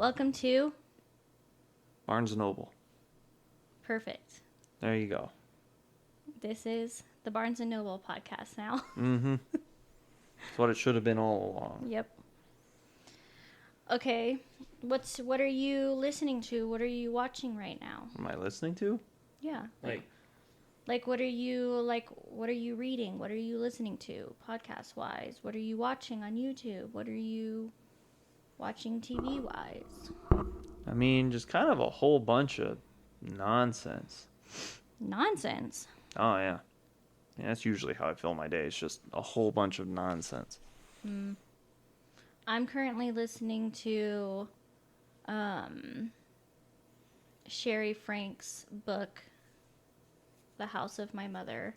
Welcome to Barnes & Noble. Perfect. There you go. This is the Barnes & Noble podcast now. Mm-hmm. That's what it should have been all along. Yep. Okay. What are you listening to? What are you watching right now? Am I listening to? Yeah. Like what are you reading? What are you listening to podcast wise? What are you watching on YouTube? What are you watching TV wise? I mean, just kind of a whole bunch of nonsense. Nonsense. Oh, yeah. Yeah, that's usually how I fill my day. It's just a whole bunch of nonsense. I'm currently listening to Sherry Frank's book, The House of My Mother,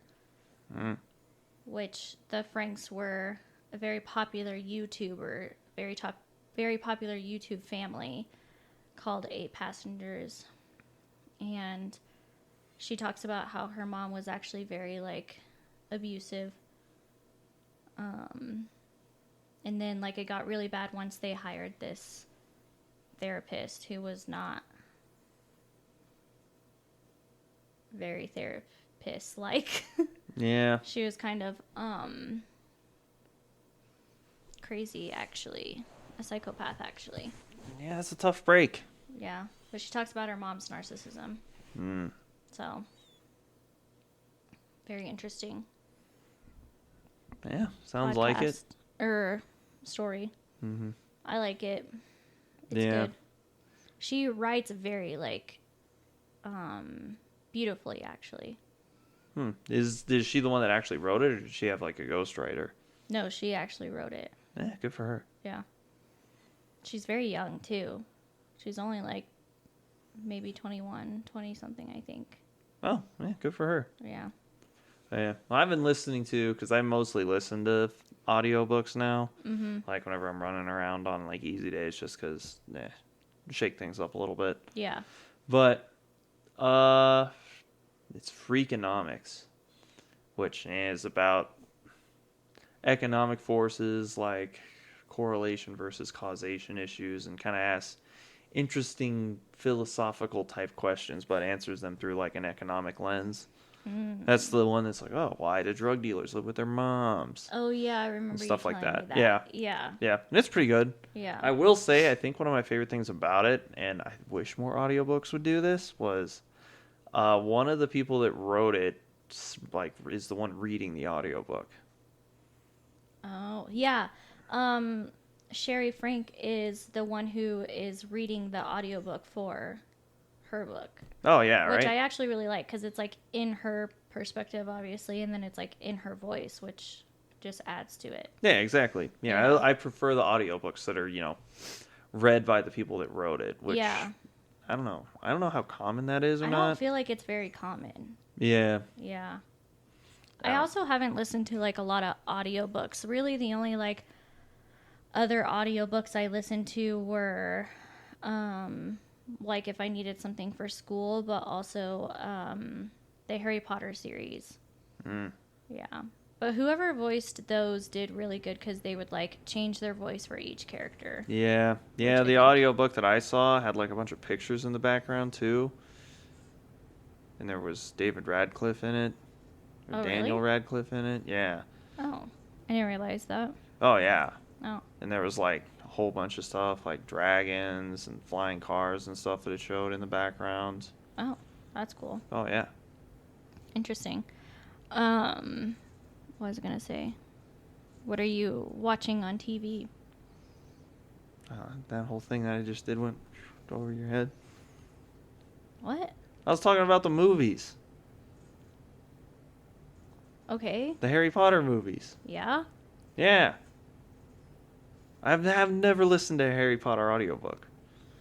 which the Franks were a very popular YouTuber, very popular YouTube family called 8 Passengers. And she talks about how her mom was actually very, abusive. And then, it got really bad once they hired this therapist who was not very therapist-like. Yeah. She was kind of, crazy, actually. A psychopath, actually. Yeah, that's a tough break. Yeah. But she talks about her mom's narcissism. So, very interesting. Yeah, sounds like it. Story. Mm-hmm. I like it. It's good. She writes very, beautifully, actually. Is she the one that actually wrote it, or did she have, a ghostwriter? No, she actually wrote it. Yeah, good for her. Yeah. She's very young, too. She's only, maybe 21, 20-something, I think. Oh, yeah, good for her. Yeah. Yeah. Well, I've been listening to, because I mostly listen to audiobooks now. Mm-hmm. Whenever I'm running around on, easy days, just because, shake things up a little bit. Yeah. But, it's Freakonomics, which is about economic forces, like correlation versus causation issues, and kind of asks interesting philosophical type questions, but answers them through, an economic lens. That's the one that's why do drug dealers live with their moms? Oh, yeah, I remember Stuff you like telling that. me that. Yeah. Yeah, and it's pretty good. Yeah. I will say, I think one of my favorite things about it, and I wish more audiobooks would do this, was one of the people that wrote it, is the one reading the audiobook. Oh, yeah. Sherry Frank is the one who is reading the audiobook for her book. Oh, yeah, right? Which I actually really like, because it's, in her perspective, obviously, and then it's, in her voice, which just adds to it. Yeah, exactly. Yeah. I prefer the audiobooks that are, read by the people that wrote it, which, I don't know. I don't know how common that is or not. I don't feel like it's very common. Yeah. Yeah. I also haven't listened to, a lot of audiobooks. Really, the only, other audiobooks I listened to were, if I needed something for school, but also the Harry Potter series. Yeah. But whoever voiced those did really good, because they would, change their voice for each character. Yeah. Yeah, the audiobook that I saw had, a bunch of pictures in the background, too. And there was David Radcliffe in it. Or Daniel really? Radcliffe in it. Yeah. Oh. I didn't realize that. Oh, yeah. Oh. And there was, a whole bunch of stuff, like dragons and flying cars and stuff that it showed in the background. Oh, that's cool. Oh, yeah. Interesting. What was I going to say? What are you watching on TV? That whole thing that I just did went over your head. What? I was talking about the movies. Okay. The Harry Potter movies. Yeah? Yeah. I've never listened to a Harry Potter audiobook.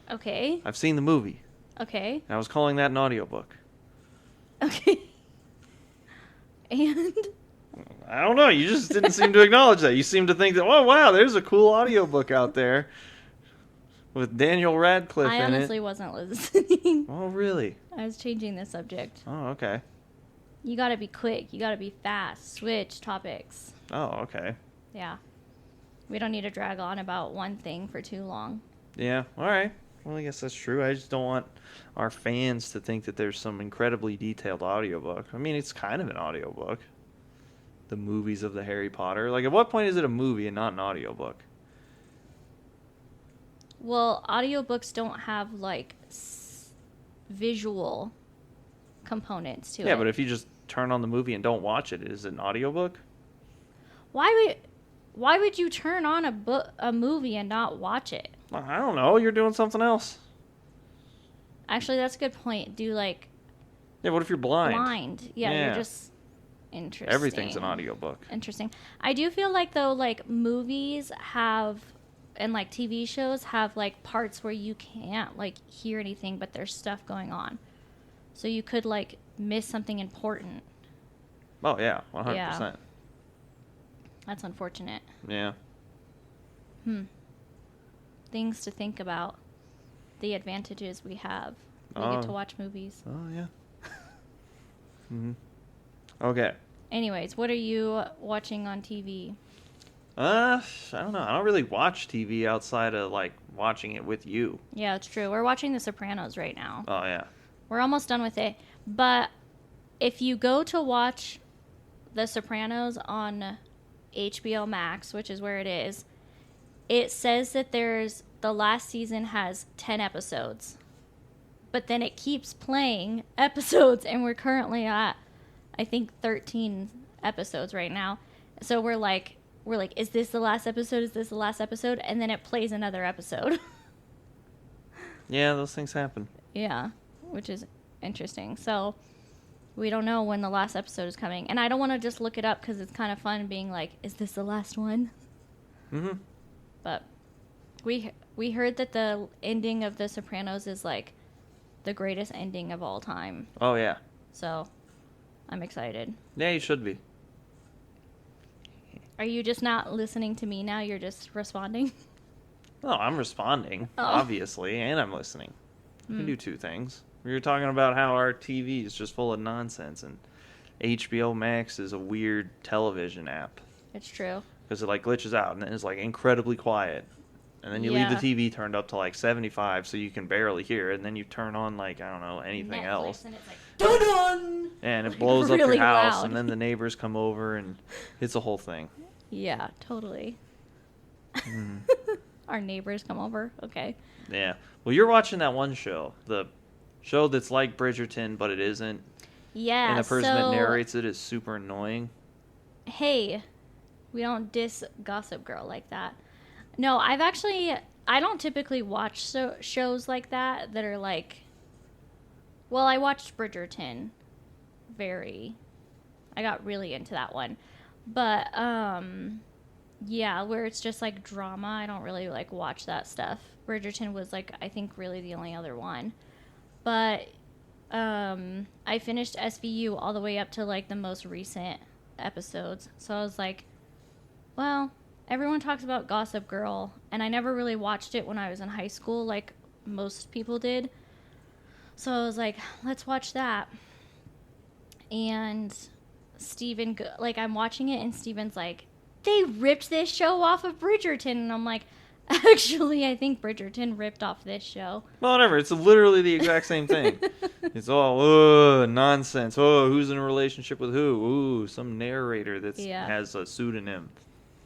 Okay. I've seen the movie. Okay. And I was calling that an audiobook. Okay. And? I don't know. You just didn't seem to acknowledge that. You seem to think that, oh, wow, there's a cool audiobook out there with Daniel Radcliffe in it. I honestly wasn't listening. Oh, really? I was changing the subject. Oh, okay. You gotta be quick. You gotta be fast. Switch topics. Oh, okay. Yeah. We don't need to drag on about one thing for too long. Yeah, all right. Well, I guess that's true. I just don't want our fans to think that there's some incredibly detailed audiobook. I mean, it's kind of an audiobook. The movies of the Harry Potter. Like, at what point is it a movie and not an audiobook? Well, audiobooks don't have like visual components to it. Yeah, but if you just turn on the movie and don't watch it, is it an audiobook? Why would you turn on a movie and not watch it? Well, I don't know. You're doing something else. Actually, that's a good point. Do like Yeah, what if you're blind? blind? Yeah, Yeah. you're just interesting. Everything's an audiobook. Interesting. I do feel like though, like movies have and like TV shows have like parts where you can't like hear anything, but there's stuff going on, so you could like miss something important. Oh, yeah, 100%. That's unfortunate. Yeah. Things to think about. The advantages we have. We get to watch movies. Oh, yeah. Mm-hmm. Okay. Anyways, what are you watching on TV? I don't know. I don't really watch TV outside of, like, watching it with you. Yeah, it's true. We're watching The Sopranos right now. Oh, yeah. We're almost done with it. But if you go to watch The Sopranos on HBO Max, which is where it is, it says that the last season has 10 episodes. But then it keeps playing episodes, and we're currently at, I think, 13 episodes right now. So we're like, is this the last episode? Is this the last episode? And then it plays another episode. Yeah, those things happen. Yeah, which is interesting. So we don't know when the last episode is coming. And I don't want to just look it up because it's kind of fun being like, is this the last one? Mm-hmm. But we heard that the ending of The Sopranos is like the greatest ending of all time. Oh, yeah. So I'm excited. Yeah, you should be. Are you just not listening to me now? You're just responding? No, I'm responding, obviously, and I'm listening. You can do two things. We were talking about how our TV is just full of nonsense, and HBO Max is a weird television app. It's true. Because it, like, glitches out, and then it's, like, incredibly quiet. And then you leave the TV turned up to, like, 75 so you can barely hear it, and then you turn on, like, I don't know, anything Netflix, else. And it's like, dun-dun! And it Like, blows up really your house, loud. and then the neighbors come over, and it's a whole thing. Yeah, totally. Our neighbors come over. Okay. Yeah. Well, you're watching that one show. The show that's like Bridgerton, but it isn't. Yeah. And the person that narrates it is super annoying. Hey, we don't diss Gossip Girl like that. No, I don't typically watch shows like that are like, well, I watched Bridgerton. I got really into that one. But, yeah, where it's just like drama, I don't really like watch that stuff. Bridgerton was like, I think really the only other one. But, I finished SVU all the way up to like the most recent episodes. So I was like, well, everyone talks about Gossip Girl, and I never really watched it when I was in high school like most people did. So I was like, let's watch that. And Steven, like, I'm watching it, and Steven's like, they ripped this show off of Bridgerton. And I'm like, actually, I think Bridgerton ripped off this show. Well, whatever. It's literally the exact same thing. It's all nonsense. Oh, who's in a relationship with who? Ooh, some narrator that has a pseudonym.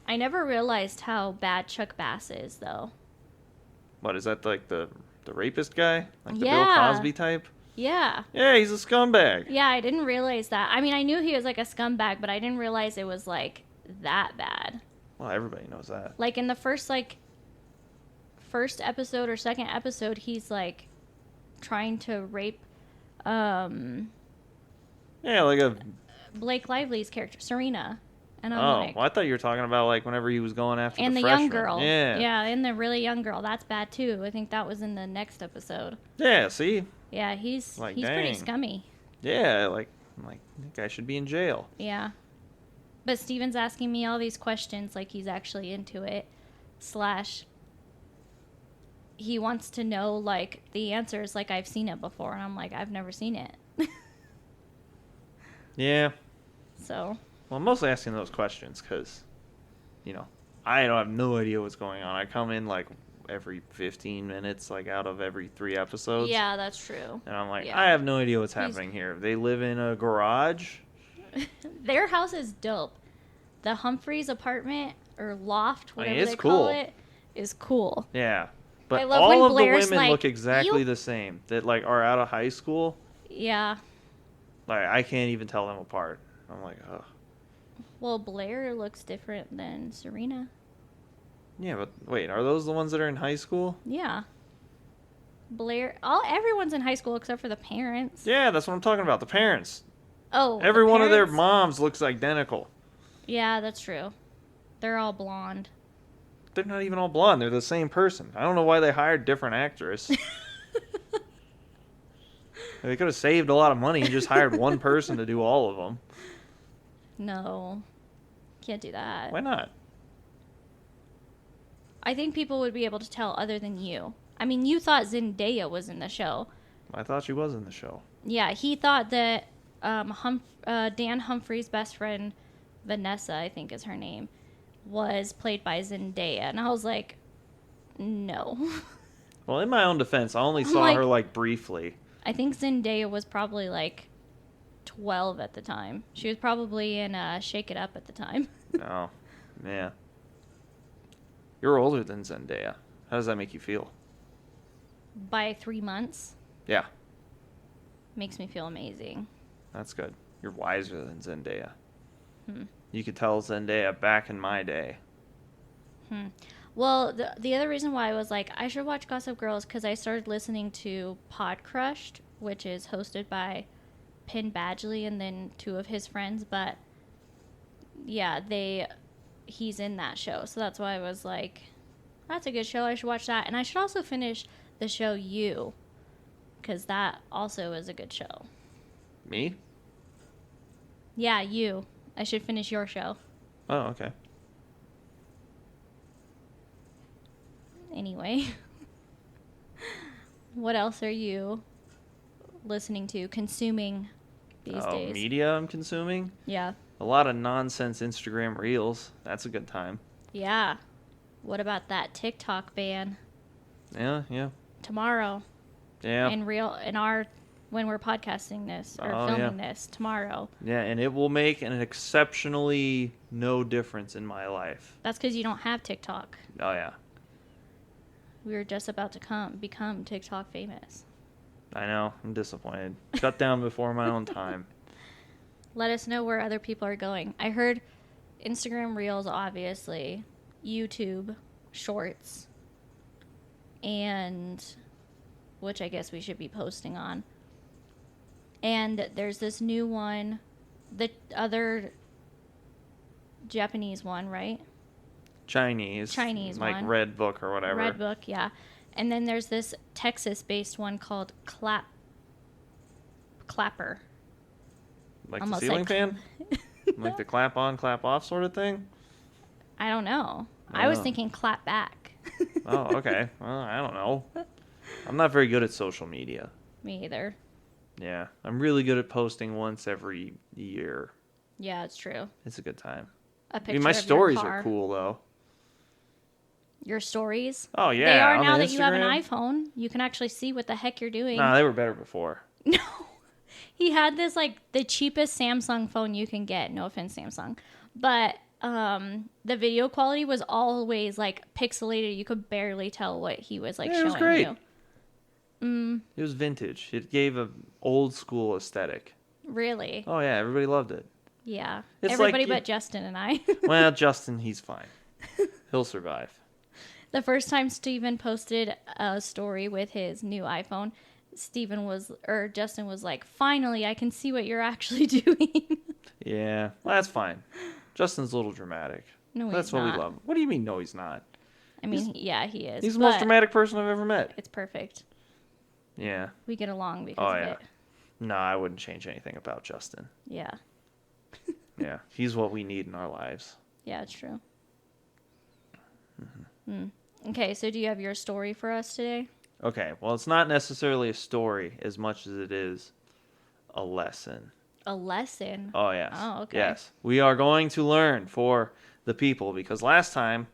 I never realized how bad Chuck Bass is, though. What, is that like the rapist guy? Like the Bill Yeah. Cosby type? Yeah. Yeah, he's a scumbag. Yeah, I didn't realize that. I mean, I knew he was like a scumbag, but I didn't realize it was like that bad. Well, everybody knows that. Like in the first episode or second episode, he's like trying to rape Yeah, like a... Blake Lively's character, Serena. And I'm like, well, I thought you were talking about like whenever he was going after and the the freshman. young girl. Yeah. Yeah, and the really young girl. That's bad too. I think that was in the next episode. Yeah, see? Yeah, he's Like, pretty dang. scummy. Yeah, like that guy should be in jail. Yeah. But Steven's asking me all these questions like he's actually into it. / he wants to know like the answers like I've seen it before, and I'm like, I've never seen it. Yeah. So. Well, I'm mostly asking those questions because, I don't have no idea what's going on. I come in like every 15 minutes, like out of every 3 episodes. Yeah, that's true. And I'm like, Yeah. I have no idea what's happening here. They live in a garage. Their house is dope. The Humphreys apartment or loft, whatever it's they call cool. it, is cool. Yeah. I But love all when of Blair's the women like, look exactly "You-" the same. That like are out of high school. Yeah. Like I can't even tell them apart. I'm like, oh. Well, Blair looks different than Serena. Yeah, but wait, are those the ones that are in high school? Yeah. Everyone's in high school except for the parents. Yeah, that's what I'm talking about. The parents. Oh, Every the one of their parents? moms looks identical. Yeah, that's true. They're all blonde. They're not even all blonde. They're the same person. I don't know why they hired different actors. They could have saved a lot of money and just hired one person to do all of them. No. Can't do that. Why not? I think people would be able to tell other than you. I mean, you thought Zendaya was in the show. I thought she was in the show. Yeah, he thought that Dan Humphrey's best friend, Vanessa, I think is her name, was played by Zendaya. And I was like, no. Well, in my own defense, I only I'm saw like- her like briefly. I think Zendaya was probably like 12 at the time. She was probably in Shake It Up at the time. No. Yeah. You're older than Zendaya. How does that make you feel? By 3 months. Yeah, Makes me feel amazing. that's good. You're wiser than Zendaya. Hmm. You could tell Zendaya back in my day. Well, the other reason why I was like, I should watch Gossip Girl is because I started listening to Pod Crushed, which is hosted by Penn Badgley and then 2 of his friends. But yeah, he's in that show. So that's why I was like, that's a good show. I should watch that. And I should also finish the show You, because that also is a good show. Me? Yeah, You. I should finish your show. Oh, okay. Anyway. What else are you listening to, consuming these days? Media I'm consuming? Yeah. A lot of nonsense Instagram reels. That's a good time. Yeah. What about that TikTok ban Yeah. tomorrow? Yeah. When we're podcasting this or Oh, filming yeah. this tomorrow. Yeah, and it will make an exceptionally no difference in my life. That's because you don't have TikTok. Oh, yeah. We were just about to become TikTok famous. I know. I'm disappointed. Shut down before my own time. Let us know where other people are going. I heard Instagram Reels, obviously, YouTube Shorts, and which I guess we should be posting on. And there's this new one, the other Japanese one, right? Chinese like one. Red Book or whatever. Red Book, yeah. And then there's this Texas-based one called Clapper. Like Almost the ceiling like- fan? Like the clap on, clap off sort of thing? I don't know. I was Oh. thinking clap back. Oh, okay. Well, I don't know. I'm not very good at social media. Me either. Yeah. I'm really good at posting once every year. Yeah, it's true. It's a good time. A I picture mean, my of your stories car. are cool, though. Your stories? Oh, yeah. They are on now the that you have an Instagram? iPhone. You can actually see what the heck you're doing. Nah, they were better before. No. He had this, like, the cheapest Samsung phone you can get. No offense, Samsung. But the video quality was always, like, pixelated. You could barely tell what he was, like, Yeah, it was showing great. you. It was vintage. It gave a old school aesthetic. Really? Oh, yeah. Everybody loved it. Yeah. It's Everybody like- but Justin and I. Well, Justin, he's fine. He'll survive. The first time Steven posted a story with his new iPhone, Justin was like, finally, I can see what you're actually doing. Yeah, well, that's fine. Justin's a little dramatic. No, That's he's what not. we love. What do you mean, no, he's not? I mean, yeah, he is. He's the most but dramatic person I've ever met. It's perfect. Yeah. We get along because Oh, of yeah. it. No, I wouldn't change anything about Justin. Yeah. Yeah, he's what we need in our lives. Yeah, it's true. Okay, so do you have your story for us today? Okay, well, it's not necessarily a story as much as it is a lesson. A lesson? Oh, yes. Oh, okay. Yes. We are going to learn for the people because last time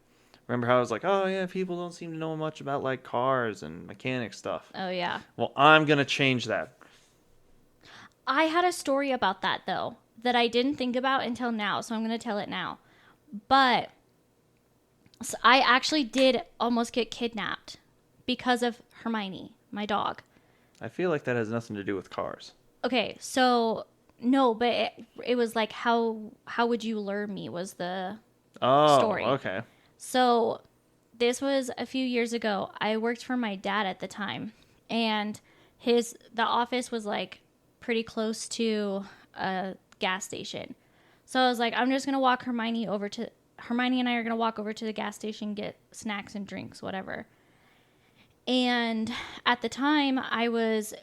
Remember how I was like, oh yeah, people don't seem to know much about like cars and mechanic stuff. Oh, yeah. Well, I'm going to change that. I had a story about that, though, that I didn't think about until now, so I'm going to tell it now. But so I actually did almost get kidnapped because of Hermione, my dog. I feel like that has nothing to do with cars. Okay, so no, but it was like how would you lure me was the story. Okay. So this was a few years ago. I worked for my dad at the time, and the office was like pretty close to a gas station. So I was like, I'm just gonna walk Hermione and I are gonna walk over to the gas station, get snacks and drinks, whatever. And at the time, I was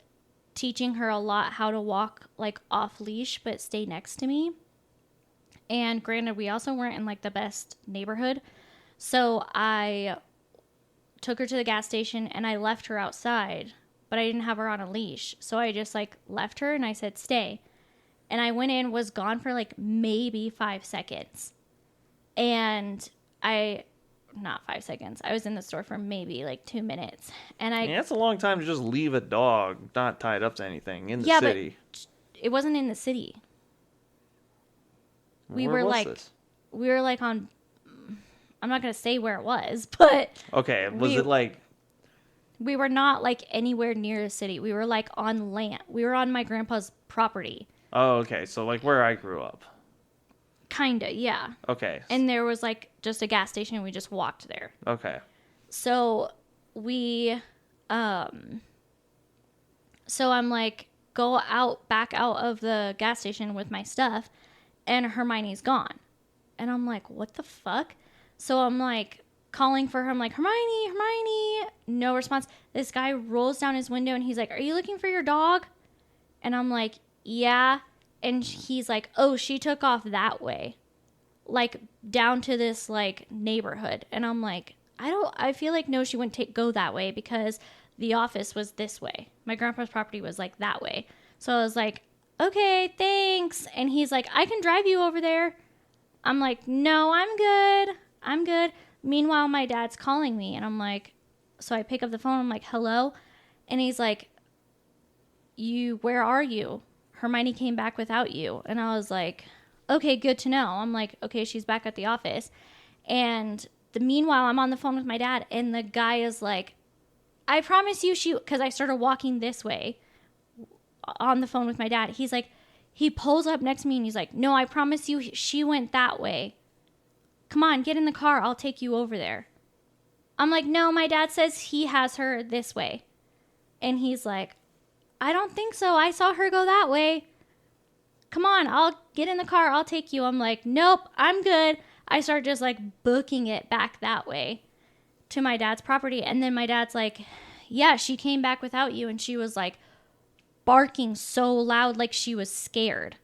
teaching her a lot how to walk like off leash but stay next to me. And granted, we also weren't in like the best neighborhood. So I took her to the gas station and I left her outside, but I didn't have her on a leash. So I just like left her and I said, stay. And I went in, was gone for like maybe 5 seconds. And not 5 seconds. I was in the store for maybe like 2 minutes. And Yeah, that's a long time to just leave a dog not tied up to anything in the city. But it wasn't in the city. We Where were was like, this? we were like on, I'm not going to say where it was, but Okay, was it like... we were not like anywhere near the city. We were like on land. We were on my grandpa's property. Oh, okay, so like where I grew up. Kinda, yeah. Okay. And there was like just a gas station and we just walked there. Okay. So so I'm like, back out of the gas station with my stuff, and Hermione's gone. And I'm like, what the fuck? So I'm like calling for her. I'm like, Hermione, no response. This guy rolls down his window and he's like, are you looking for your dog? And I'm like, yeah. And he's like, oh, she took off that way, like down to this like neighborhood. And I'm like, I feel like no, she wouldn't go that way because the office was this way. My grandpa's property was like that way. So I was like, okay, thanks. And he's like, I can drive you over there. I'm like, no, I'm good. Meanwhile, my dad's calling me and I'm like, so I pick up the phone. I'm like, hello. And he's like, where are you? Hermione came back without you. And I was like, okay, good to know. I'm like, okay, she's back at the office. And meanwhile, I'm on the phone with my dad. And the guy is like, I promise you because I started walking this way on the phone with my dad. He's like, he pulls up next to me and he's like, no, I promise you she went that way. Come on, get in the car. I'll take you over there. I'm like, no, my dad says he has her this way. And he's like, I don't think so. I saw her go that way. Come on, I'll get in the car. I'll take you. I'm like, nope, I'm good. I start just like booking it back that way to my dad's property. And then my dad's like, yeah, she came back without you. And she was like barking so loud, like she was scared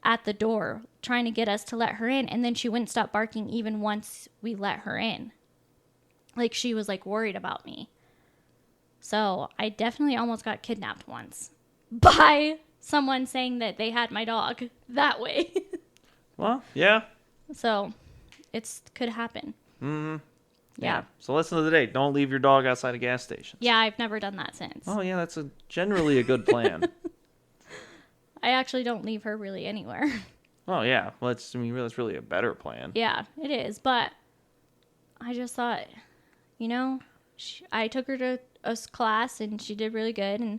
at the door, trying to get us to let her in. And then she wouldn't stop barking even once we let her in. Like she was like worried about me. So I definitely almost got kidnapped once by someone saying that they had my dog that way. Well, yeah. So it could happen. Mm-hmm. Yeah. So lesson of the day, don't leave your dog outside of gas stations. Yeah, I've never done that since. Oh, yeah, that's generally a good plan. I actually don't leave her really anywhere. Oh, yeah. Well, that's really a better plan. Yeah, it is. But I just thought, I took her to a class and she did really good and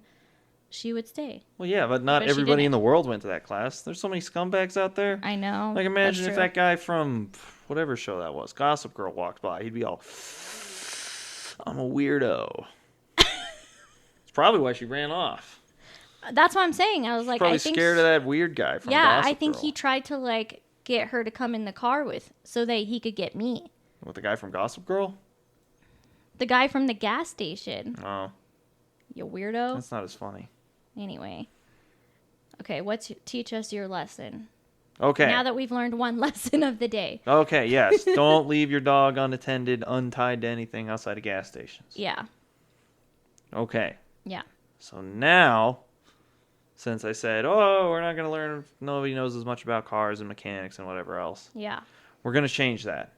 she would stay. Well, yeah, but not everybody in the world went to that class. There's so many scumbags out there. I know. Like, imagine if that guy from whatever show that was, Gossip Girl, walked by. He'd be all, I'm a weirdo. It's probably why she ran off. That's what I'm saying. I was like, probably scared of that weird guy from Gossip Girl. Yeah, I think he tried to like get her to come in the car so that he could get me. With the guy from Gossip Girl? The guy from the gas station. Oh. You weirdo. That's not as funny. Anyway. Okay, teach us your lesson. Okay. Now that we've learned one lesson of the day. Okay, yes. Don't leave your dog unattended, untied to anything outside of gas stations. Yeah. Okay. Yeah. So now, since I said, we're not going to learn, nobody knows as much about cars and mechanics and whatever else. Yeah. We're going to change that.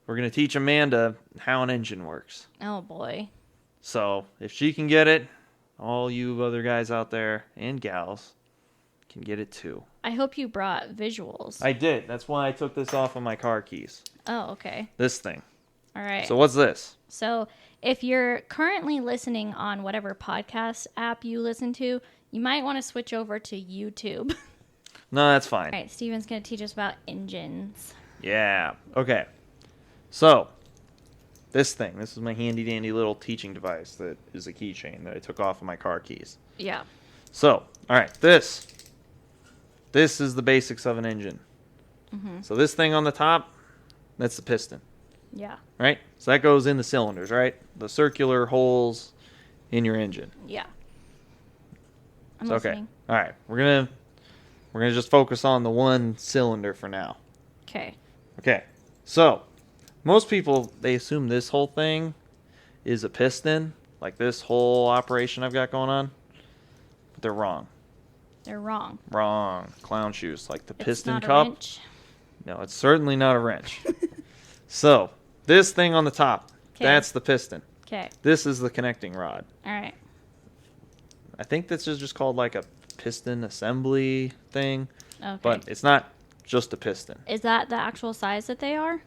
we're going to teach Amanda how an engine works. Oh, boy. So if she can get it, all you other guys out there and gals can get it too. I hope you brought visuals. I did. That's why I took this off of my car keys. Oh, okay. This thing. All right. So what's this? So if you're currently listening on whatever podcast app you listen to, you might want to switch over to YouTube. No, that's fine. All right, Steven's going to teach us about engines. Yeah. Okay. So, this thing. This is my handy dandy little teaching device that is a keychain that I took off of my car keys. Yeah. So, all right. This is the basics of an engine. Mm-hmm. So this thing on the top, that's the piston. Yeah. Right? So that goes in the cylinders, right? The circular holes in your engine. Yeah. I'm So, okay. listening. All right. We're gonna just focus on the one cylinder for now. Okay. Okay. So, most people, they assume this whole thing is a piston, like this whole operation I've got going on. But they're wrong. They're wrong. Wrong. Clown shoes. Like the It's piston not a cup. wrench. No, it's certainly not a wrench. So, this thing on the top, that's the piston. Okay. This is the connecting rod. All right. I think this is just called like a piston assembly thing. Okay. But it's not just a piston. Is that the actual size that they are?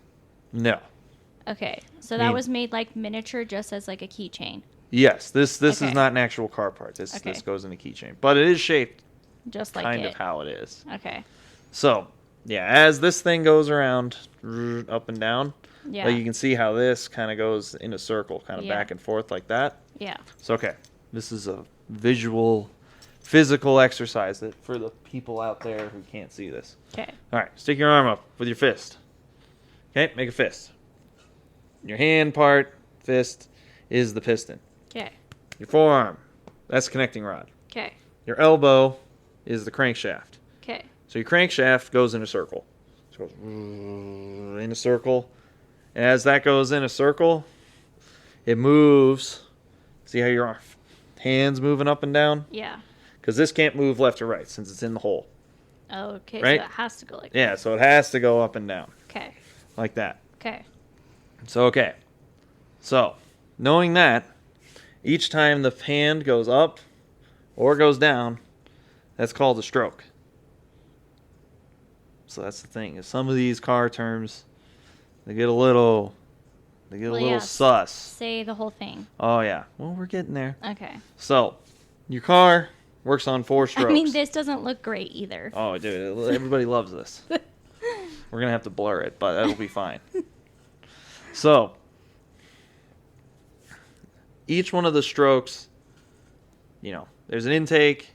No. Okay. So I that mean- was made like miniature just as like a keychain. Yes, this Okay. is not an actual car part. This Okay. goes in a keychain. But it is shaped Just like kind it. of how it is. Okay. So, yeah, as this thing goes around up and down, Yeah. like you can see how this kind of goes in a circle, kind of Yeah. back and forth like that. Yeah. So, okay, this is a visual, physical exercise that for the people out there who can't see this. Okay. All right, stick your arm up with your fist. Okay, make a fist. Your hand part, fist, is the piston. Okay. Your forearm, that's the connecting rod. Okay. Your elbow is the crankshaft. Okay. So your crankshaft goes in a circle. So it goes in a circle. And as that goes in a circle, it moves. See how your hands moving up and down? Yeah. Because this can't move left or right since it's in the hole. Okay. Right? So it has to go like Yeah, so it has to go up and down Okay. like that. Okay. So, okay. So, knowing that, each time the hand goes up or goes down, that's called a stroke. So that's the thing. Is some of these car terms, they get a little sus. Say the whole thing. Oh yeah. Well, we're getting there. Okay. So, your car works on 4 strokes. I mean, this doesn't look great either. Oh, dude, everybody loves this. We're gonna have to blur it, but that'll be fine. So, each one of the strokes, there's an intake.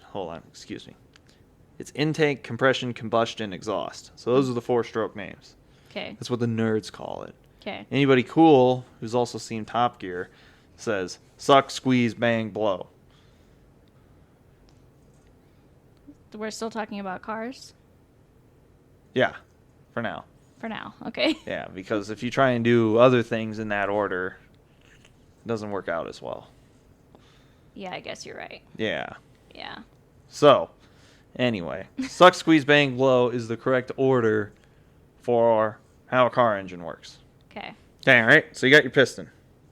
Hold on, excuse me. It's intake, compression, combustion, exhaust. So those are the 4-stroke names. Okay. That's what the nerds call it. Okay. Anybody cool who's also seen Top Gear says suck, squeeze, bang, blow. We're still talking about cars Yeah, for now. for now. Okay. Yeah, because if you try and do other things in that order, it doesn't work out as well. Yeah, I guess you're right. Yeah. Yeah. So, anyway, suck, squeeze, bang, blow is the correct order for how a car engine works. Okay. Okay, all right? So you got your piston.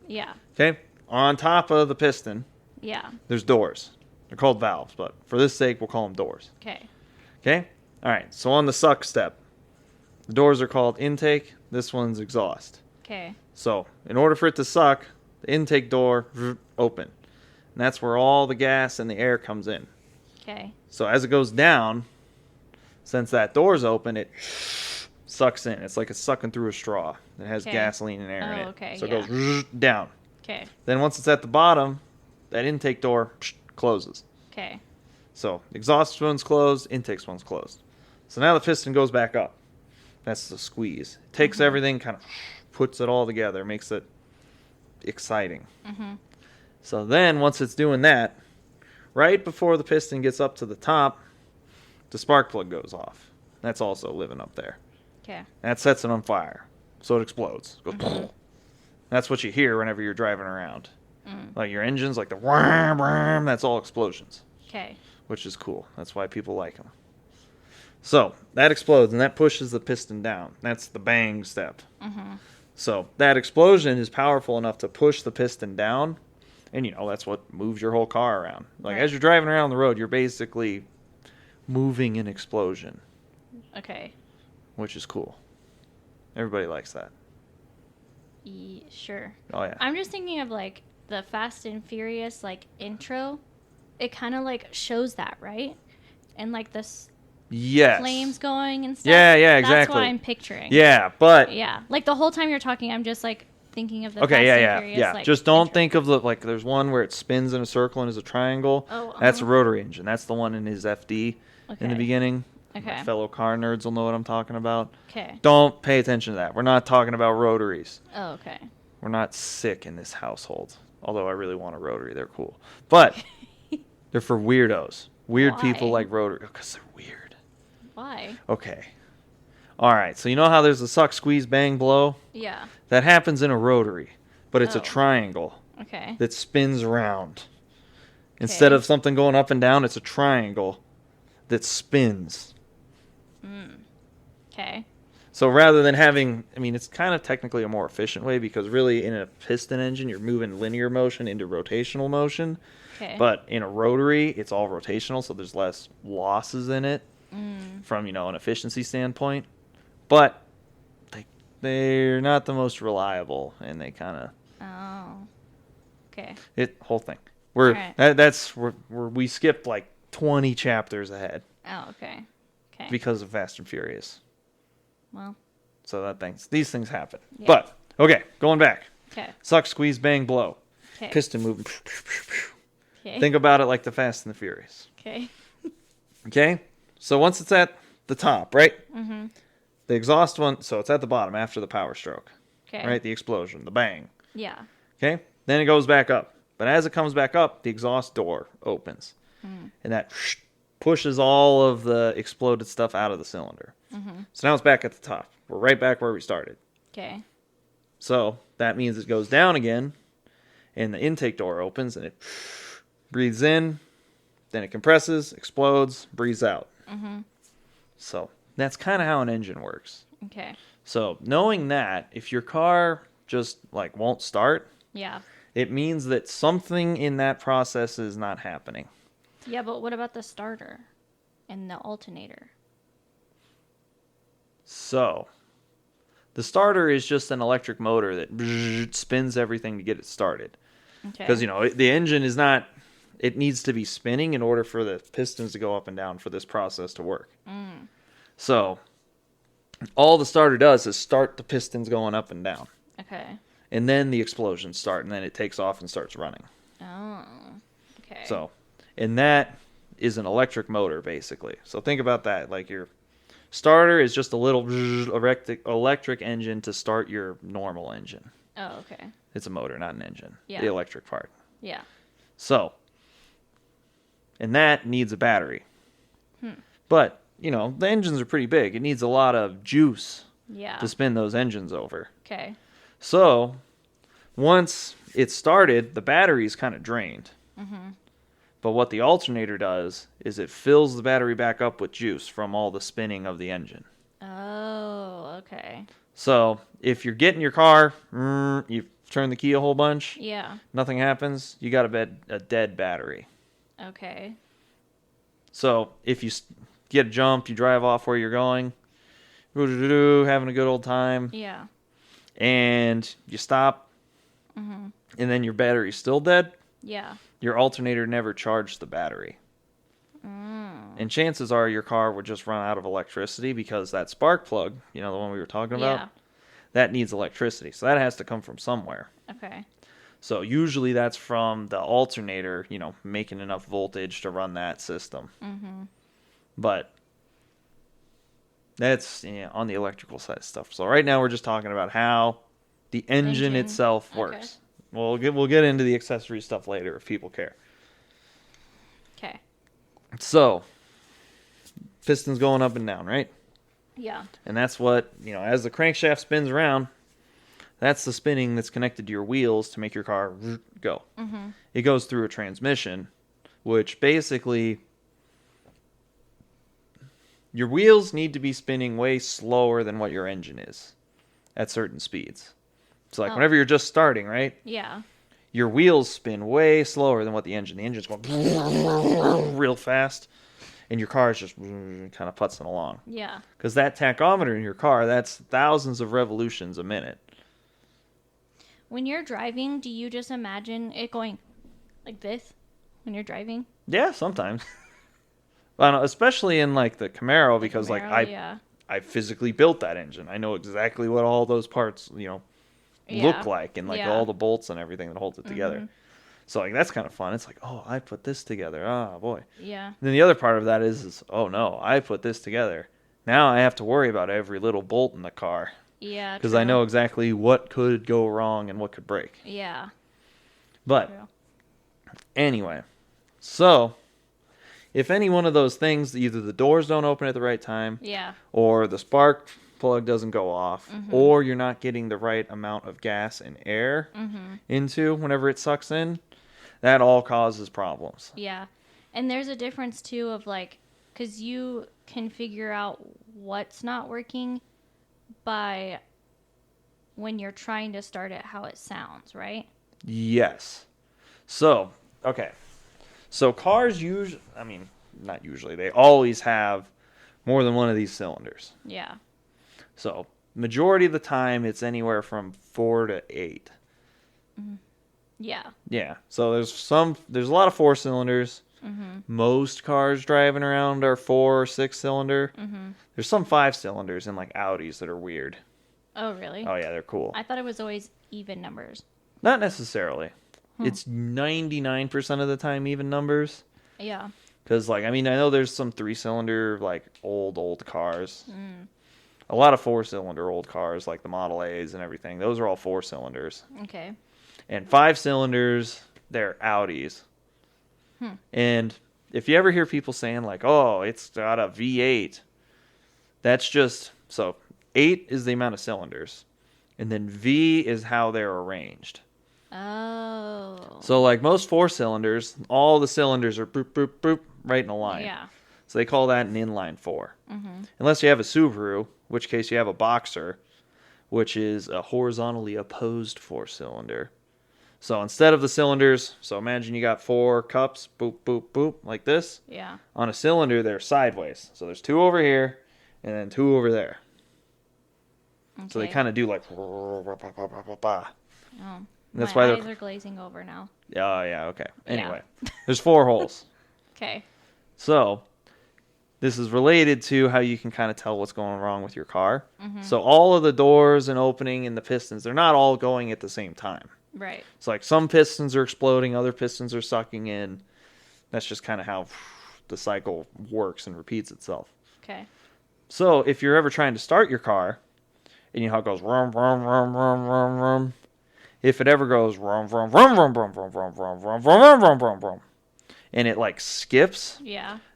Yeah. Okay? On top of the piston, Yeah. there's doors. They're called valves, but for this sake, we'll call them doors. Okay. Okay? All right, so on the suck step, the doors are called intake. This one's exhaust. Okay. So, in order for it to suck, the intake door open. And that's where all the gas and the air comes in. Okay. So as it goes down, since that door's open, it sucks in. It's like it's sucking through a straw that has Okay. gasoline and air in it. Okay, So it yeah. goes down. Okay. Then once it's at the bottom, that intake door closes. Okay. So exhaust one's closed, intake one's closed. So now the piston goes back up. That's the squeeze. It takes everything, kind of puts it all together, makes it exciting. Mm-hmm. So then once it's doing that, right before the piston gets up to the top, the spark plug goes off. That's also living up there. Okay. That sets it on fire. So it explodes. It goes That's what you hear whenever you're driving around. Like your engines, like the wham, wham, that's all explosions, Okay. which is cool. That's why people like them. So that explodes and that pushes the piston down. That's the bang step. Mm-hmm. So that explosion is powerful enough to push the piston down, and that's what moves your whole car around. Like Right. as you're driving around the road, you're basically moving an explosion, Okay. which is cool. Everybody likes that. Sure. Oh yeah. I'm just thinking of like the Fast and Furious like intro. It kind of like shows that, right? And like this Yes. flames going and stuff. Yeah, That's exactly. what I'm picturing. Yeah, but Yeah. Like the whole time you're talking, I'm just like thinking of the okay, Fast yeah, and yeah, Furious. yeah. Like, Just don't intro. think of like there's one where it spins in a circle and is a triangle. Oh, That's a rotary engine. That's the one in his FD in the Okay. beginning. Okay. My fellow car nerds will know what I'm talking about. Okay. Don't pay attention to that. We're not talking about rotaries. Oh, okay. We're not sick in this household. Although I really want a rotary. They're cool. But they're for weirdos. Weird people Why? like rotary because they're weird. Why? Okay. All right. So you know how there's the suck, squeeze, bang, blow? Yeah. That happens in a rotary, but it's a Oh. triangle Okay. that spins around. Instead Okay. of something going up and down, it's a triangle that spins. Okay. So rather than having, it's kind of technically a more efficient way because really in a piston engine, you're moving linear motion into rotational motion. Okay. But in a rotary, it's all rotational, so there's less losses in it from, an efficiency standpoint. But they're not the most reliable, and they kind of Oh. Okay. whole thing. We're Alright. that's we skipped like 20 chapters ahead Oh, okay. Okay. because of Fast and Furious. Well, So these things happen. Yeah. But okay, going back. okay. Suck, squeeze, bang, blow. Okay. Piston moving. Okay. Think about it like the Fast and the Furious. Okay. Okay? So once it's at the top, right? Mm-hmm. The exhaust one, so it's at the bottom after the power stroke. Okay. Right? The explosion, the bang. Yeah. Okay? Then it goes back up. But as it comes back up, the exhaust door opens. And that pushes all of the exploded stuff out of the cylinder. So now it's back at the top. We're right back where we started. Okay. So that means it goes down again, and the intake door opens, and it breathes in, then it compresses, explodes, breathes out. So that's kind of how an engine works. Okay. So knowing that, if your car just won't start, Yeah. it means that something in that process is not happening. Yeah, but what about the starter and the alternator? So the starter is just an electric motor that spins everything to get it started. Okay. Because, the engine is not, it needs to be spinning in order for the pistons to go up and down for this process to work. So all the starter does is start the pistons going up and down. Okay. And then the explosions start, and then it takes off and starts running. Oh. Okay. So, and that is an electric motor, basically. So think about that. Like your starter is just a little electric engine to start your normal engine. Oh, okay. It's a motor, not an engine. Yeah. The electric part. Yeah. So, and that needs a battery. But, the engines are pretty big. It needs a lot of juice Yeah. to spin those engines over. Okay. So, once it's started, the battery's kind of drained. But what the alternator does is it fills the battery back up with juice from all the spinning of the engine. Oh, okay. So, if you're getting your car, you turn the key a whole bunch, Yeah. nothing happens, you got a dead battery. Okay. So, if you get jumped, you drive off where you're going, having a good old time, Yeah. and you stop, and then your battery's still dead, Yeah. your alternator never charged the battery. And chances are your car would just run out of electricity because that spark plug, the one we were talking about, Yeah. that needs electricity. So that has to come from somewhere. Okay. So usually that's from the alternator, making enough voltage to run that system. But that's on the electrical side of stuff. So right now we're just talking about how the engine itself Okay. works. We'll get into the accessory stuff later if people care. Okay. So pistons going up and down, right? Yeah. And that's what, as the crankshaft spins around, that's the spinning that's connected to your wheels to make your car go. It goes through a transmission, which basically your wheels need to be spinning way slower than what your engine is at certain speeds. So like whenever you're just starting, right? Yeah. Your wheels spin way slower than what the engine's going real fast, and your car is just kind of putzing along. Yeah. Because that tachometer in your car, that's thousands of revolutions a minute. When you're driving, do you just imagine it going like this when you're driving? Yeah, sometimes. I don't know, especially in like the Camaro, because like I physically built that engine. I know exactly what all those parts, look like, and like all the bolts and everything that holds it together. So like that's kind of fun. It's like, oh, I put this together. Ah, boy. Yeah. And then the other part of that is, oh no, I put this together. Now I have to worry about every little bolt in the car. Yeah. Because I know exactly what could go wrong and what could break. Yeah. But anyway, so if any one of those things, either the doors don't open at the right time, or the spark plug doesn't go off, or you're not getting the right amount of gas and air into whenever it sucks in, that all causes problems. Yeah. And there's a difference too of like, because you can figure out what's not working by when you're trying to start it how it sounds, right? Yes. So, okay. So cars usually, I mean, not usually, they always have more than one of these cylinders. Yeah. So, majority of the time, it's anywhere from 4 to 8. Yeah. Yeah. So there's a lot of 4 cylinders. Most cars driving around are 4 or 6 cylinder. There's some 5 cylinders in like Audis that are weird. Oh, really? Oh yeah, they're cool. I thought it was always even numbers. Not necessarily. It's 99% of the time even numbers. Yeah. Because, like, I mean, I know there's some 3-cylinder, like, old cars. A lot of 4-cylinder old cars, like the Model A's and everything. Those are all 4 cylinders. Okay. And 5 cylinders, they're Audis. And if you ever hear people saying, like, oh, it's got a V8, that's just, so 8 is the amount of cylinders. And then V is how they're arranged. Oh. So, like, most 4 cylinders, all the cylinders are boop, boop, boop, right in a line. Yeah. So they call that an inline 4. Unless you have a Subaru, which case you have a Boxer, which is a horizontally opposed 4-cylinder. So instead of the cylinders, so imagine you got 4 cups, boop, boop, boop, like this. Yeah. On a cylinder, they're sideways. So there's 2 over here, and then 2 over there. Okay. So they kind of do like... Oh. That's My why eyes are glazing over now. Oh, yeah, okay. Anyway, there's 4 holes. Okay. So, this is related to how you can kind of tell what's going wrong with your car. So, all of the doors and opening and the pistons, they're not all going at the same time. Right. It's like some pistons are exploding, other pistons are sucking in. That's just kind of how the cycle works and repeats itself. Okay. So, if you're ever trying to start your car, and you know how it goes, rum, rum, rum, rum, rum, rum. If it ever goes rum, rum, rum, rum, rum, rum, rum, rum, rum, rum, rum, rum, rum, and it like skips,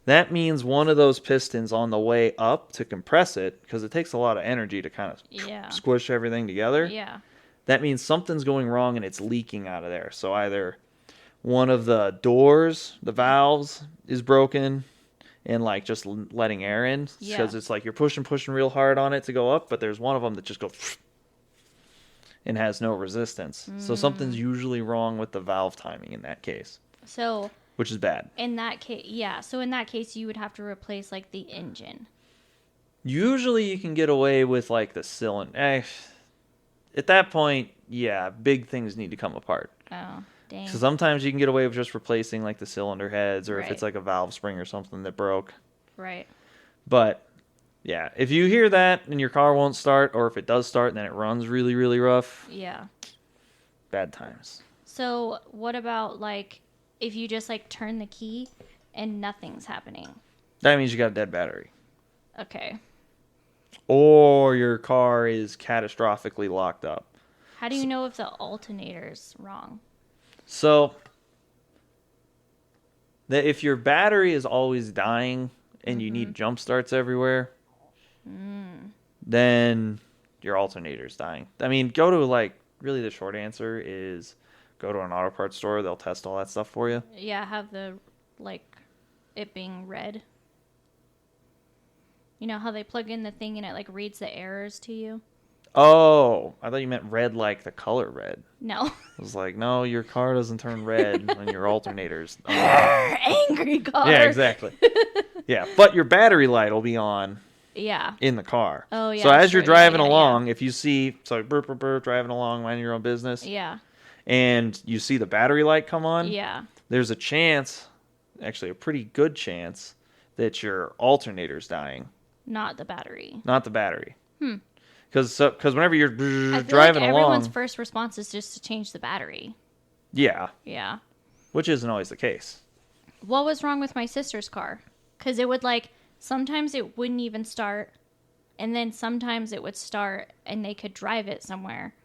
that means one of those pistons on the way up to compress it, because it takes a lot of energy to kind of squish everything together. Yeah. That means something's going wrong and it's leaking out of there. So either one of the doors, the valves, is broken and like just letting air in, because it's like you're pushing real hard on it to go up, but there's one of them that just goes and has no resistance. So something's usually wrong with the valve timing in that case. So, which is bad. In that case, so in that case, you would have to replace like the engine. Usually, you can get away with like the cylinder. At that point, big things need to come apart. Oh, dang. So sometimes you can get away with just replacing like the cylinder heads, or if it's like a valve spring or something that broke. Right. But yeah, if you hear that and your car won't start, or if it does start and then it runs really, really rough. Yeah. Bad times. So what about like if you just like turn the key and nothing's happening? That means you got a dead battery. Okay. Or your car is catastrophically locked up. How do you know if the alternator's wrong? So, if your battery is always dying and you need jump starts everywhere, then your alternator's dying. I mean, go to really the short answer is go to an auto parts store. They'll test all that stuff for you. Yeah, have the, it being red. You know how they plug in the thing and it like reads the errors to you? Oh, I thought you meant red like the color red. No. I was like, no, your car doesn't turn red when your alternator's on. Angry car. Yeah, exactly. Yeah, but your battery light will be on Yeah. in the car. Oh, yeah. So as sure. you're driving yeah, along, if you see, so burp, burp, burp, driving along, minding your own business, Yeah. and you see the battery light come on, Yeah. there's a chance, actually a pretty good chance, that your alternator's dying, Not the battery. not the battery. Because whenever you're I feel driving like everyone's along, first response is just to change the battery. yeah, Yeah. which isn't always the case. What was wrong with my sister's car? Because it would like, sometimes it wouldn't even start. And then sometimes it would start and they could drive it somewhere.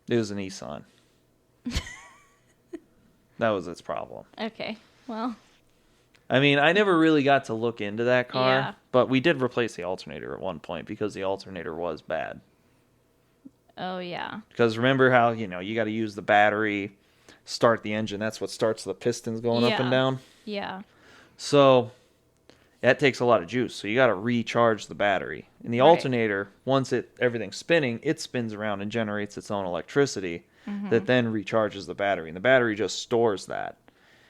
It was a Nissan. That was its problem. Okay. Well, I mean, I never really got to look into that car, Yeah. but we did replace the alternator at one point because the alternator was bad. oh yeah. Because remember how, you got to use the battery, start the engine. That's what starts the pistons going up and Yeah. down. Yeah. So that takes a lot of juice. So you got to recharge the battery. And the Right. alternator, once everything's spinning, it spins around and generates its own electricity that then recharges the battery. And the battery just stores that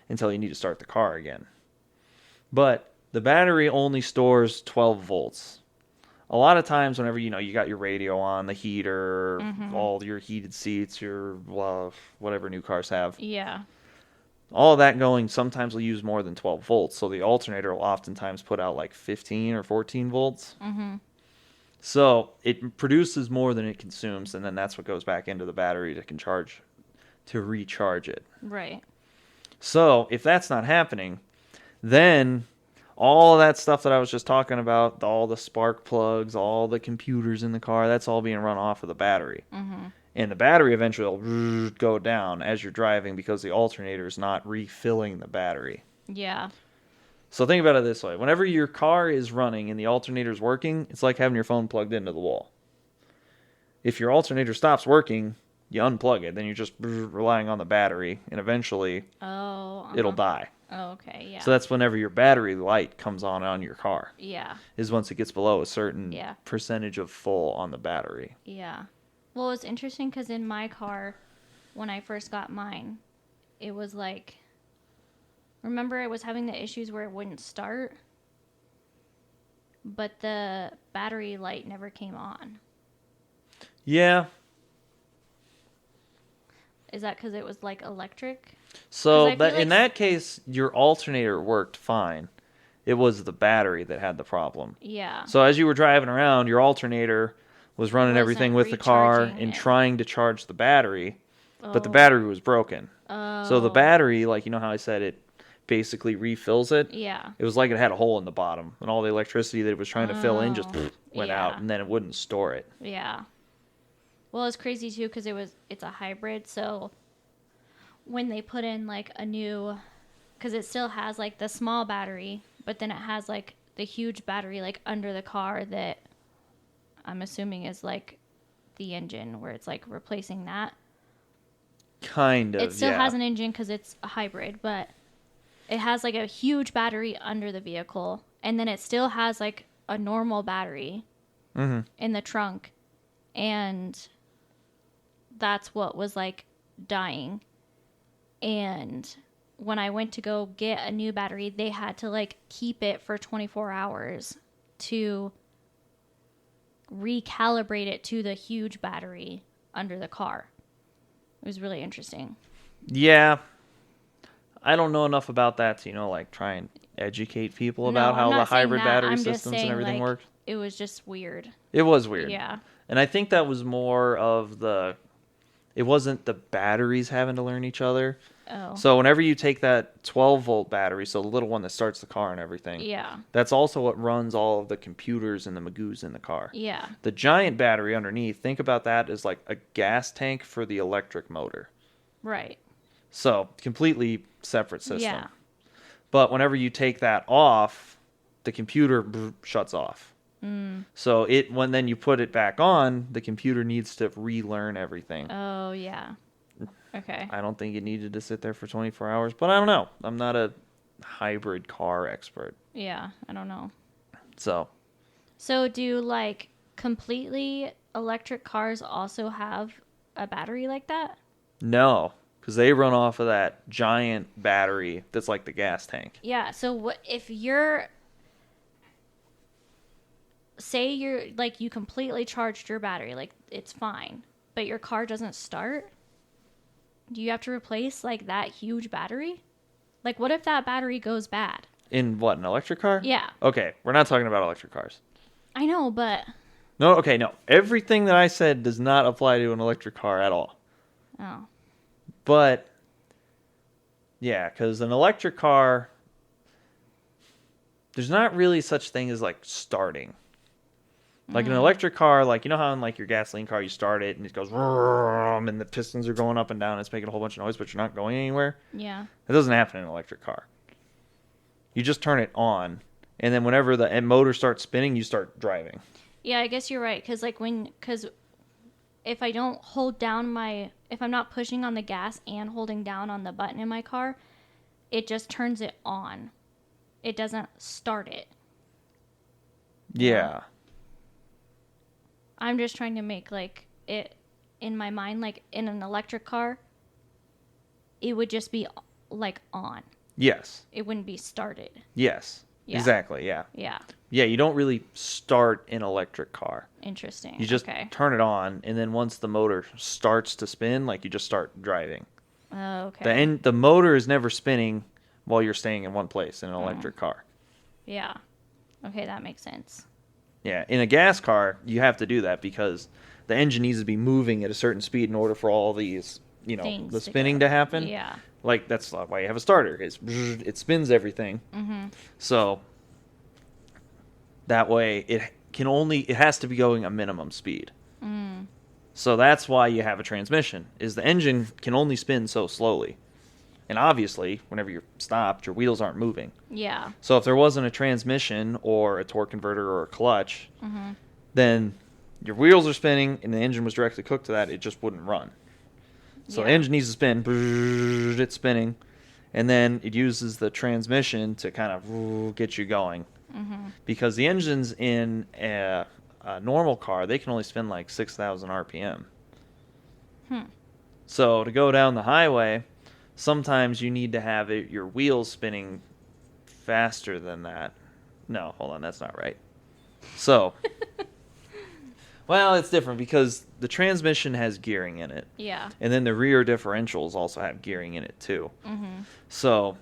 until you need to start the car again. But the battery only stores 12 volts. A lot of times whenever, you got your radio on, the heater, all your heated seats, your, whatever new cars have, Yeah. all of that going sometimes will use more than 12 volts. So the alternator will oftentimes put out like 15 or 14 volts. So it produces more than it consumes, and then that's what goes back into the battery to recharge it. Right. So if that's not happening, then all of that stuff that I was just talking about, all the spark plugs, all the computers in the car, that's all being run off of the battery. And the battery eventually will go down as you're driving because the alternator is not refilling the battery. Yeah. So think about it this way. Whenever your car is running and the alternator is working, it's like having your phone plugged into the wall. If your alternator stops working, you unplug it. Then you're just relying on the battery, and eventually Oh. it'll die. Oh, okay. Yeah. So that's whenever your battery light comes on your car, yeah. is once it gets below a certain Yeah. percentage of full on the battery. Yeah. Well, it's interesting because in my car, when I first got mine, it was like, remember I was having the issues where it wouldn't start, but the battery light never came on. Yeah. Is that because it was like electric? So 'Cause I feel in like that case, your alternator worked fine. It was the battery that had the problem. Yeah. So as you were driving around, your alternator was running Wasn't everything with the car recharging and it. trying to charge the battery, but the Oh. battery was broken. Oh. So the battery, like, you know how I said it basically refills it? Yeah. It was like it had a hole in the bottom, and all the electricity that it was trying to fill in just went Yeah. out, and then it wouldn't store it. Yeah. Well, it's crazy too because it's a hybrid. So when they put in like a new, because it still has like the small battery, but then it has like the huge battery like under the car that I'm assuming is like the engine where it's like replacing that. Kind of, It still yeah. has an engine because it's a hybrid, but it has like a huge battery under the vehicle, and then it still has like a normal battery in the trunk, and that's what was like dying. And when I went to go get a new battery, they had to like keep it for 24 hours to recalibrate it to the huge battery under the car. It was really interesting. Yeah. I don't know enough about that to, like, try and educate people about No, how I'm the not saying hybrid that. battery I'm just systems and saying, everything like, work. It was just weird. It was weird. Yeah. And I think that was more of it wasn't the batteries having to learn each other. Oh. So whenever you take that 12-volt battery, so the little one that starts the car and everything, Yeah. that's also what runs all of the computers and the magoos in the car. Yeah. The giant battery underneath, think about that as like a gas tank for the electric motor. Right. So completely separate system. Yeah. But whenever you take that off, the computer shuts off. So when then you put it back on, the computer needs to relearn everything. Oh, yeah. Okay. I don't think it needed to sit there for 24 hours, but I don't know. I'm not a hybrid car expert. Yeah. I don't know. So, So do like completely electric cars also have a battery like that? No, because they run off of that giant battery that's like the gas tank. Yeah. So what if you're say you're like you completely charged your battery, like it's fine, but your car doesn't start? Do you have to replace like that huge battery? Like what if that battery goes bad? In what, an electric car? Yeah. Okay, we're not talking about electric cars. I know, but No, okay, no. Everything that I said does not apply to an electric car at all. oh. But, yeah, because an electric car, there's not really such thing as, like, starting. Like an electric car, like, you know how in, like, your gasoline car you start it and it goes, vroom, and the pistons are going up and down and it's making a whole bunch of noise, but you're not going anywhere? Yeah. That doesn't happen in an electric car. You just turn it on, and then whenever the motor starts spinning, you start driving. Yeah, I guess you're right cuz if I don't hold down if I'm not pushing on the gas and holding down on the button in my car, it just turns it on. It doesn't start it. Yeah. I'm just trying to make like it in my mind, like in an electric car, it would just be like on. Yes. It wouldn't be started. Yes. Yeah. Exactly, yeah. Yeah. Yeah, you don't really start an electric car. Interesting. You just okay. turn it on, and then once the motor starts to spin, like you just start driving. Oh, okay. The motor is never spinning while you're staying in one place in an electric car. Yeah. Okay, that makes sense. Yeah, in a gas car, you have to do that because the engine needs to be moving at a certain speed in order for all these, Things the to spinning go. to happen. Yeah. Like, that's why you have a starter. It spins everything. Mm-hmm. So that way it has to be going a minimum speed. Mm. So that's why you have a transmission, is the engine can only spin so slowly. And obviously, whenever you're stopped, your wheels aren't moving. Yeah. So if there wasn't a transmission or a torque converter or a clutch, Mm-hmm. then your wheels are spinning and the engine was directly hooked to that, it just wouldn't run. So the engine needs to spin, it's spinning, and then it uses the transmission to kind of get you going. Mm-hmm. Because the engines in a normal car, they can only spin like 6,000 RPM. So to go down the highway, sometimes you need to have your wheels spinning faster than that. No, hold on, that's not right. So, well, it's different because the transmission has gearing in it. Yeah. And then the rear differentials also have gearing in it too. Mm-hmm. So,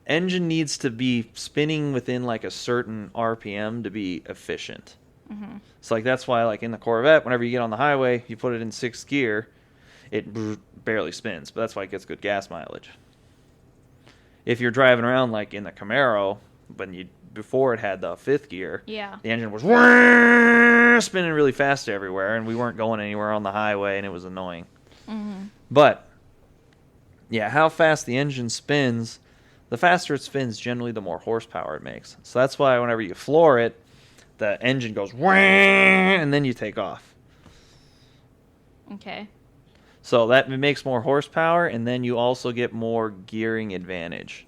engine needs to be spinning within like a certain RPM to be efficient. Mm-hmm. So like that's why like in the Corvette, whenever you get on the highway, you put it in sixth gear, it barely spins, but that's why it gets good gas mileage. If you're driving around like in the Camaro, before it had the fifth gear, Yeah. the engine was spinning really fast everywhere, and we weren't going anywhere on the highway, and it was annoying. Mm-hmm. But yeah, how fast the engine spins, the faster it spins, generally the more horsepower it makes. So that's why whenever you floor it, the engine goes and then you take off. Okay. So that makes more horsepower, and then you also get more gearing advantage.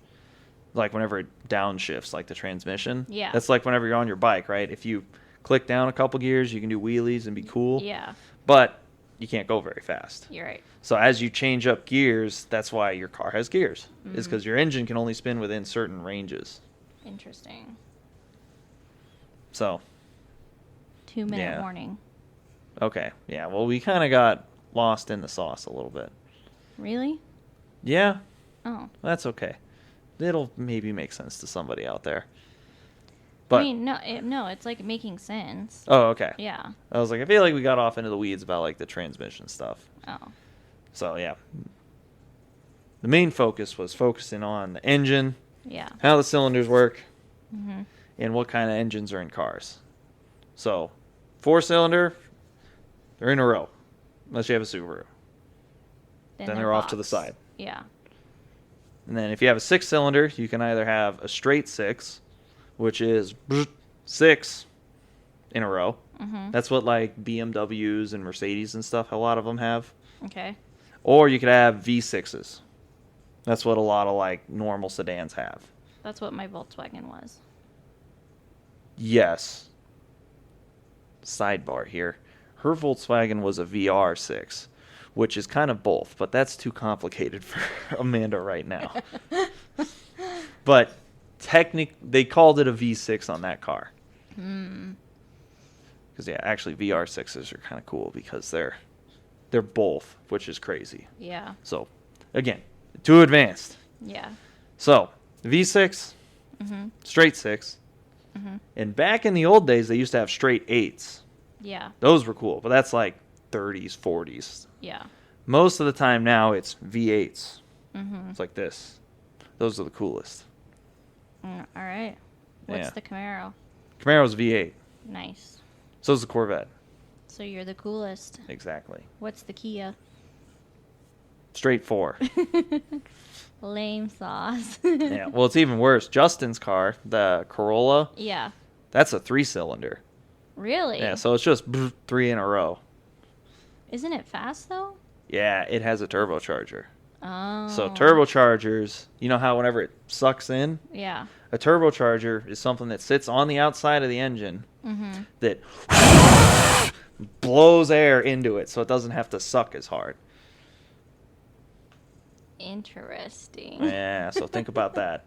Like whenever it downshifts, like the transmission. Yeah. That's like whenever you're on your bike, right? If you click down a couple gears, you can do wheelies and be cool. Yeah. But you can't go very fast. You're right. So as you change up gears, that's why your car has gears. Is because your engine can only spin within certain ranges. Interesting. So. 2-minute warning. Okay. Yeah. Well, we kind of got lost in the sauce a little bit. Really? Yeah. Oh. That's okay. It'll maybe make sense to somebody out there. But, I mean, no, it's like making sense. Oh, okay. Yeah. I was like, I feel like we got off into the weeds about like the transmission stuff. Oh. So yeah. The main focus was focusing on the engine, Yeah. how the cylinders work, Mm-hmm. and what kind of engines are in cars. So, 4-cylinder, they're in a row, unless you have a Subaru. Then they're off to the boxed. side. Yeah. And then if you have a 6-cylinder, you can either have a straight 6, which is 6 in a row. Mm-hmm. That's what like BMWs and Mercedes and stuff, a lot of them have. Okay. Or you could have V6s. That's what a lot of like normal sedans have. That's what my Volkswagen was. Yes. sidebar here. Her Volkswagen was a VR6, which is kind of both, but that's too complicated for Amanda right now. But they called it a V6 on that car. Because actually VR6s are kind of cool because they're both, which is crazy. Yeah. So, again, too advanced. Yeah. So, V6, straight 6. And back in the old days, they used to have straight 8s. Yeah. Those were cool, but that's like 30s, 40s. Yeah. Most of the time now, it's V8s. It's like this. Those are the coolest. All right. What's Yeah. the Camaro? Camaro's V8. Nice. So's the Corvette. So you're the coolest. Exactly. What's the Kia? Straight 4. Lame sauce. Yeah. Well, it's even worse. Justin's car, the Corolla, Yeah. that's a 3-cylinder. Really? Yeah, so it's just 3 in a row. Isn't it fast though? Yeah, it has a turbocharger. Oh. So turbochargers, you know how whenever it sucks in, Yeah. a turbocharger is something that sits on the outside of the engine that blows air into it so it doesn't have to suck as hard. Interesting. Yeah, so think about that.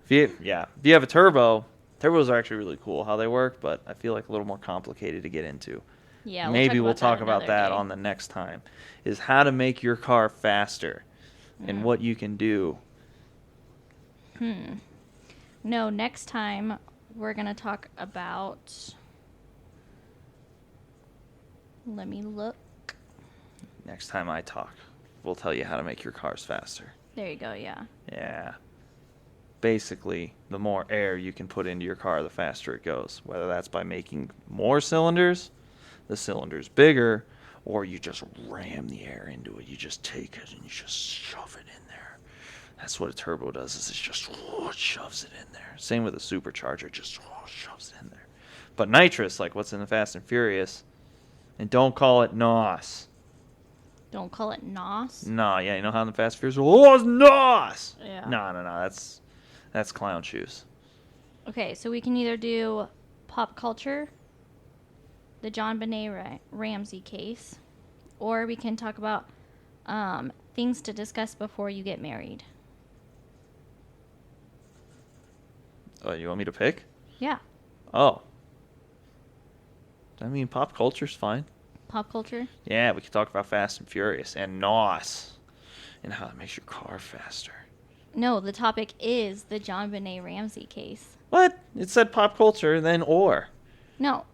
If you have a turbo, turbos are actually really cool how they work, but I feel like a little more complicated to get into. Yeah. Maybe we'll talk about another that day. on the next time, is how to make your car faster and what you can do. No, next time we're going to talk about. Let me look. Next time I talk, we'll tell you how to make your cars faster. There you go, yeah. Yeah. Basically, the more air you can put into your car, the faster it goes. Whether that's by making more cylinders, the cylinders bigger, or you just ram the air into it. You just take it and you just shove it in there. That's what a turbo does, is it just shoves it in there. Same with a supercharger, just shoves it in there. But nitrous, like what's in the Fast and Furious, and don't call it NOS. Don't call it NOS. No, yeah, you know how in the Fast and Furious, oh, it's NOS! Yeah. No, that's clown shoes. Okay, so we can either do pop culture, the John Benet Ramsey case, or we can talk about things to discuss before you get married. Oh, you want me to pick? Yeah. Oh. I mean, pop culture's fine. Pop culture? Yeah, we could talk about Fast and Furious and NOS and how it makes your car faster. No, the topic is the John Benet Ramsey case. What? It said pop culture, then or. No.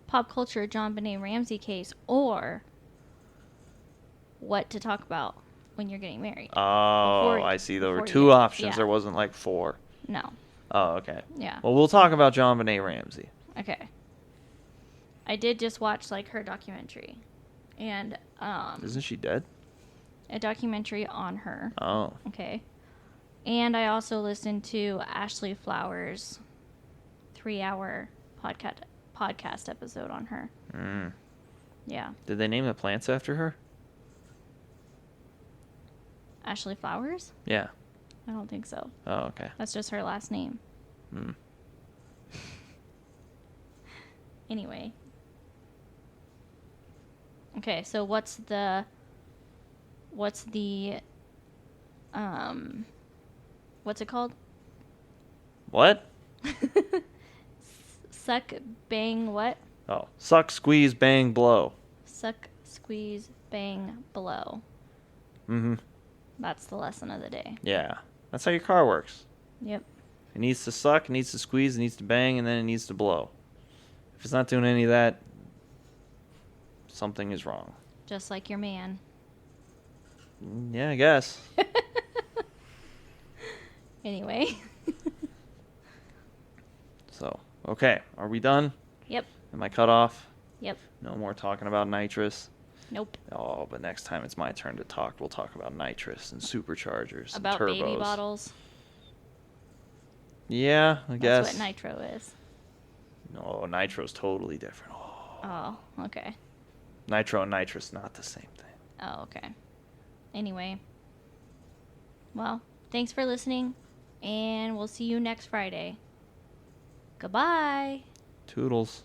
Pop culture, John Benet Ramsey case, or what to talk about when you're getting married. Oh, I see. There were before you two get- options. yeah. There wasn't like 4. No. Oh, okay. Yeah. Well, we'll talk about John Benet Ramsey. Okay. I did just watch like her documentary, and Isn't she dead? a documentary on her. Oh. Okay. And I also listened to Ashley Flowers' 3-hour podcast episode on her. Yeah. Did they name the plants after her? Ashley Flowers? Yeah. I don't think so. Oh, okay. That's just her last name. Anyway. Okay, so what's the what's it called? What? Suck, bang, what? Oh, suck, squeeze, bang, blow. Suck, squeeze, bang, blow. Mm-hmm. That's the lesson of the day. Yeah. That's how your car works. Yep. It needs to suck, it needs to squeeze, it needs to bang, and then it needs to blow. If it's not doing any of that, something is wrong. Just like your man. Yeah, I guess. Anyway. So, okay. Are we done? Yep. Am I cut off? Yep. No more talking about nitrous? Nope. Oh, but next time it's my turn to talk, we'll talk about nitrous and superchargers About and turbos. baby bottles. Yeah, I guess. That's what nitro is. No, nitro's totally different. Oh, okay. Nitro and nitrous, not the same thing. Oh, okay. Anyway. Well, thanks for listening, and we'll see you next Friday. Goodbye. Toodles.